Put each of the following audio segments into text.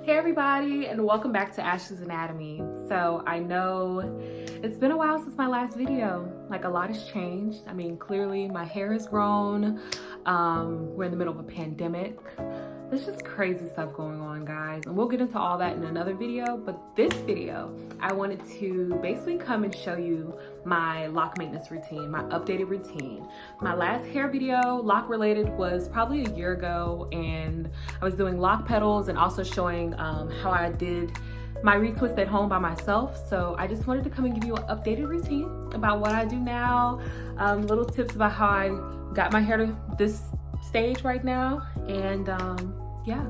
Hey everybody, and welcome back to Ashley's Anatomy. So I know it's been a while since my last video. Like, a lot has changed. I mean, clearly my hair has grown. We're in the middle of a pandemic. There's just crazy stuff going on, guys, and we'll get into all that in another video. But this video, I wanted to basically come and show you my lock maintenance routine, my updated routine. My last hair video, lock related, was probably a year ago, and I was doing lock petals and also showing how I did my retwist at home by myself. So I just wanted to come and give you an updated routine about what I do now, little tips about how I got my hair to this stage right now, and yeah,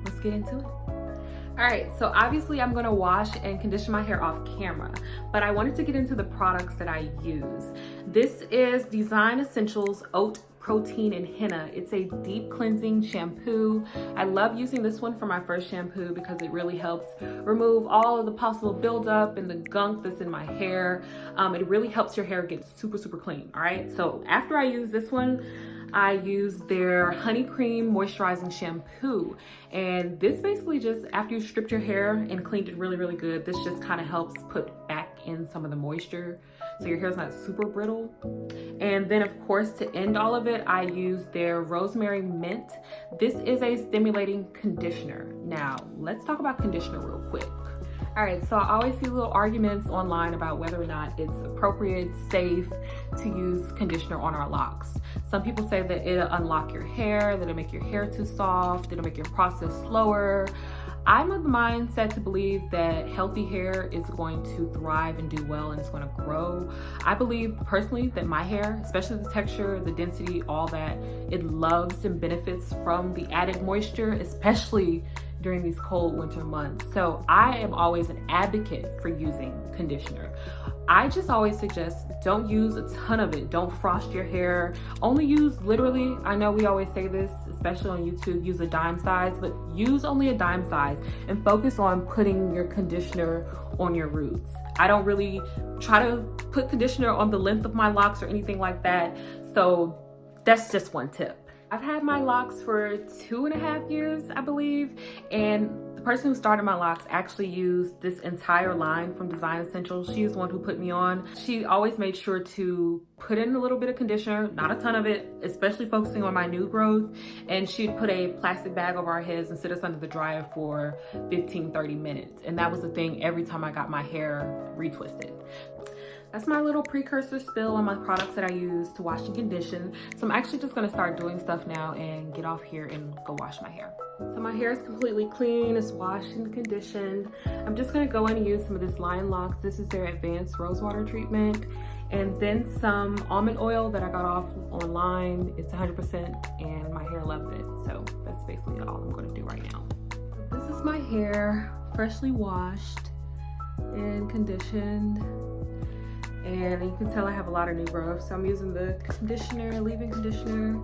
let's get into it. All right, so obviously I'm gonna wash and condition my hair off camera, but I wanted to get into the products that I use. This is Design Essentials Oat Protein and Henna. It's a deep cleansing shampoo. I love using this one for my first shampoo because it really helps remove all of the possible buildup and the gunk that's in my hair. It really helps your hair get super clean. All right, so after I use this one, I use their Honey Cream Moisturizing Shampoo. And this basically just, after you stripped your hair and cleaned it really good, this just kind of helps put back in some of the moisture so your hair's not super brittle. And then of course, to end all of it, I use their Rosemary Mint. This is a stimulating conditioner. Now, let's talk about conditioner real quick. All right, so I always see little arguments online about whether or not it's appropriate, safe to use conditioner on our locks. Some people say that it'll unlock your hair, that it'll make your hair too soft, it'll make your process slower. I'm of the mindset to believe that healthy hair is going to thrive and do well, and it's going to grow. I believe personally that my hair, especially the texture, the density, all that, it loves and benefits from the added moisture, especially during these cold winter months. So I am always an advocate for using conditioner. I just always suggest don't use a ton of it. Don't frost your hair. Only use literally, I know we always say this, especially on YouTube, use a dime size, but use only a dime size and focus on putting your conditioner on your roots. I don't really try to put conditioner on the length of my locks or anything like that. So that's just one tip. I've had my locks for 2.5 years, I believe, and the person who started my locks actually used this entire line from Design Essentials. She is the one who put me on. She always made sure to put in a little bit of conditioner, not a ton of it, especially focusing on my new growth, and she'd put a plastic bag over our heads and sit us under the dryer for 15-30 minutes. And that was the thing every time I got my hair retwisted. That's my little precursor spill on my products that I use to wash and condition. So I'm actually just gonna start doing stuff now and get off here and go wash my hair. So my hair is completely clean, it's washed and conditioned. I'm just gonna go in and use some of this Lion Locks. This is their advanced rose water treatment. And then some almond oil that I got off online. It's 100% and my hair loved it. So that's basically all I'm gonna do right now. This is my hair, freshly washed and conditioned. And you can tell I have a lot of new growth. So I'm using the conditioner, leave-in conditioner.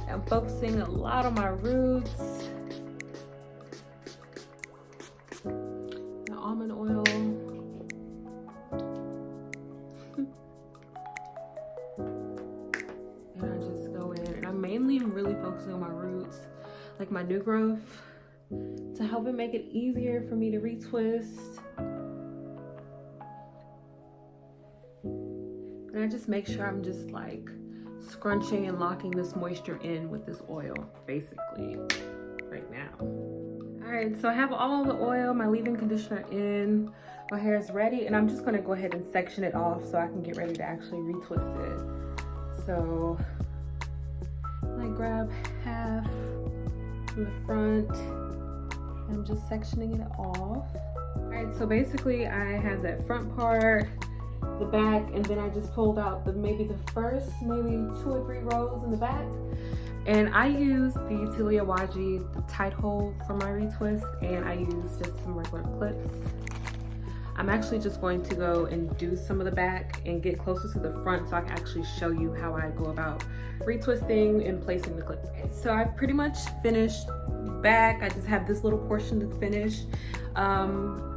I'm focusing a lot on my roots. The almond oil. And I just go in, and I'm mainly really focusing on my roots, like my new growth, to help it make it easier for me to retwist. And I just make sure I'm just like scrunching and locking this moisture in with this oil, basically, right now. All right, so I have all the oil, my leave-in conditioner in, my hair is ready, and I'm just gonna go ahead and section it off so I can get ready to actually retwist it. So I grab half from the front, and I'm just sectioning it off. All right, so basically I have that front part, the back, and then I just pulled out maybe the first 2 or 3 rows in the back. And I use the Tilia Waji, the tight hole for my retwist, and I use just some regular clips. I'm actually just going to go and do some of the back and get closer to the front so I can actually show you how I go about retwisting and placing the clips. So I've pretty much finished back. I just have this little portion to finish.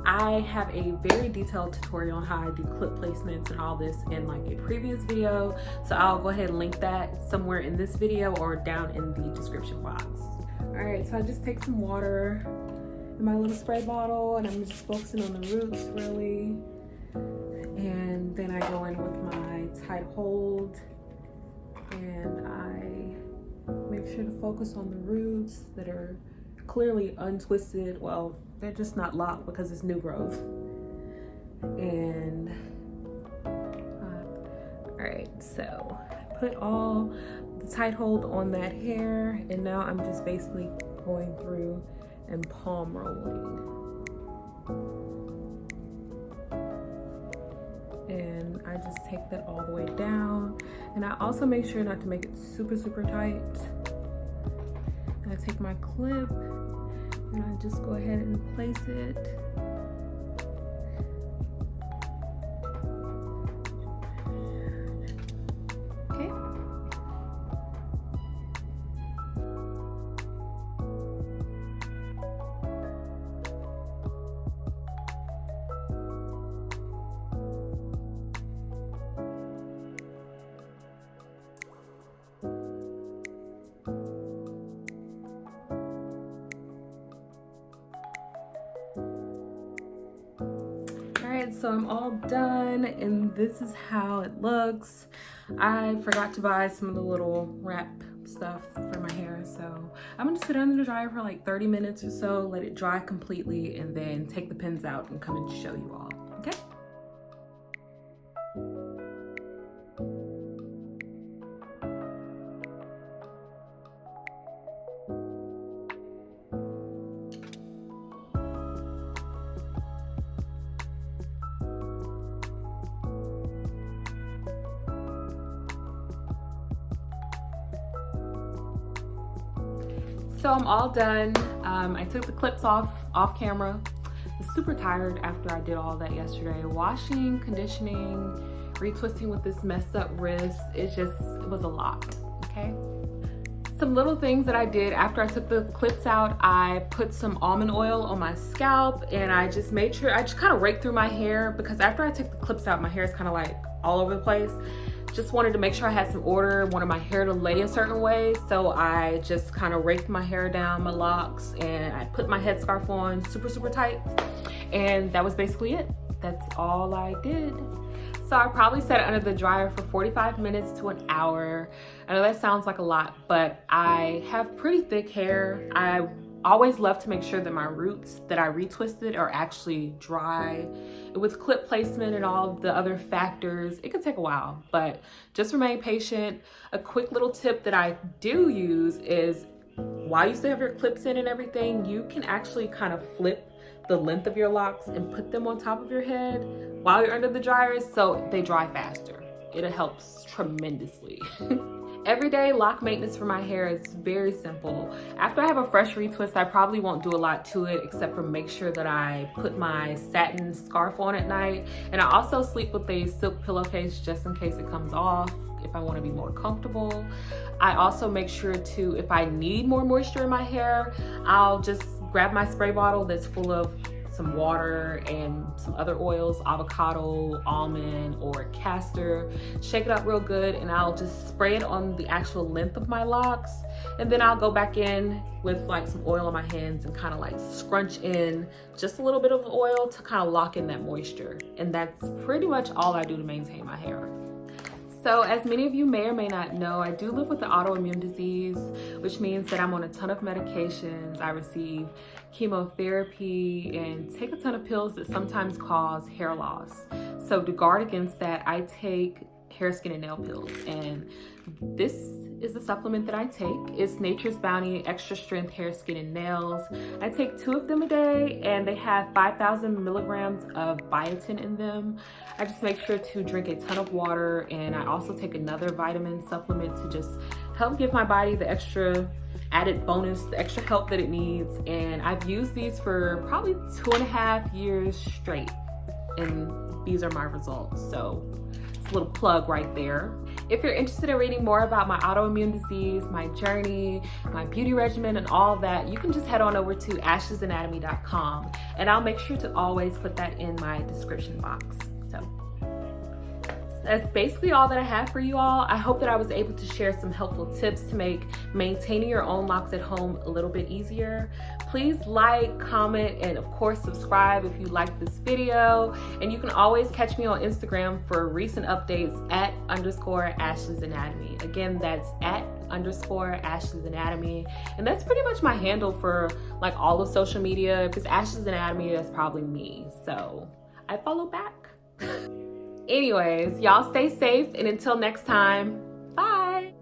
I have a very detailed tutorial on how I do clip placements and all this in like a previous video. So I'll go ahead and link that somewhere in this video or down in the description box. All right, so I just take some water in my little spray bottle, and I'm just focusing on the roots really. And then I go in with my tight hold, and I make sure to focus on the roots that are clearly untwisted. Well, they're just not locked because it's new growth. And all right, so I put all the tight hold on that hair, and now I'm just basically going through and palm rolling. And I just take that all the way down. And I also make sure not to make it super, super tight. And I take my clip and I just go ahead and place it. Okay. So I'm all done, and this is how it looks. I forgot to buy some of the little wrap stuff for my hair, so I'm gonna sit it under the dryer for like 30 minutes or so, let it dry completely, and then take the pins out and come and show you all, okay? So I'm all done. I took the clips off camera. I was super tired after I did all that yesterday. Washing, conditioning, retwisting with this messed up wrist. It was a lot, okay? Some little things that I did after I took the clips out, I put some almond oil on my scalp, and I just made sure, I just kind of raked through my hair, because after I took the clips out, my hair is kind of like all over the place. Just wanted to make sure I had some order, wanted my hair to lay a certain way, so I just kind of raked my hair down, my locks, and I put my headscarf on super, super tight, and that was basically it. That's all I did. So I probably set it under the dryer for 45 minutes to an hour. I know that sounds like a lot, but I have pretty thick hair. I always love to make sure that my roots that I retwisted are actually dry. With clip placement and all of the other factors, it could take a while, but just remain patient. A quick little tip that I do use is, while you still have your clips in and everything, you can actually kind of flip the length of your locks and put them on top of your head while you're under the dryer, so they dry faster. It helps tremendously. Everyday lock maintenance for my hair is very simple. After I have a fresh retwist, I probably won't do a lot to it except for make sure that I put my satin scarf on at night. And I also sleep with a silk pillowcase just in case it comes off, if I want to be more comfortable. I also make sure to, if I need more moisture in my hair, I'll just grab my spray bottle that's full of some water and some other oils, avocado, almond, or castor. Shake it up real good, and I'll just spray it on the actual length of my locks. And then I'll go back in with like some oil on my hands and kind of like scrunch in just a little bit of oil to kind of lock in that moisture. And that's pretty much all I do to maintain my hair. So as many of you may or may not know, I do live with an autoimmune disease, which means that I'm on a ton of medications. I receive chemotherapy and take a ton of pills that sometimes cause hair loss. So to guard against that, I take hair, skin, and nail pills. And this is the supplement that I take. It's Nature's Bounty Extra Strength Hair, Skin, and Nails. I take 2 of them a day, and they have 5,000 milligrams of biotin in them. I just make sure to drink a ton of water, and I also take another vitamin supplement to just help give my body the extra added bonus, the extra help that it needs. And I've used these for probably 2.5 years straight, and these are my results. So it's a little plug right there. If you're interested in reading more about my autoimmune disease, my journey, my beauty regimen, and all of that, you can just head on over to ashlesanatomy.com, and I'll make sure to always put that in my description box. So that's basically all that I have for you all. I hope that I was able to share some helpful tips to make maintaining your own locks at home a little bit easier. Please like, comment, and of course subscribe if you liked this video. And you can always catch me on Instagram for recent updates at _Ashley's Anatomy. Again, that's at _Ashley's Anatomy. And that's pretty much my handle for like all of social media. If it's Ashley's Anatomy, that's probably me. So I follow back. Anyways, y'all stay safe, and until next time, bye.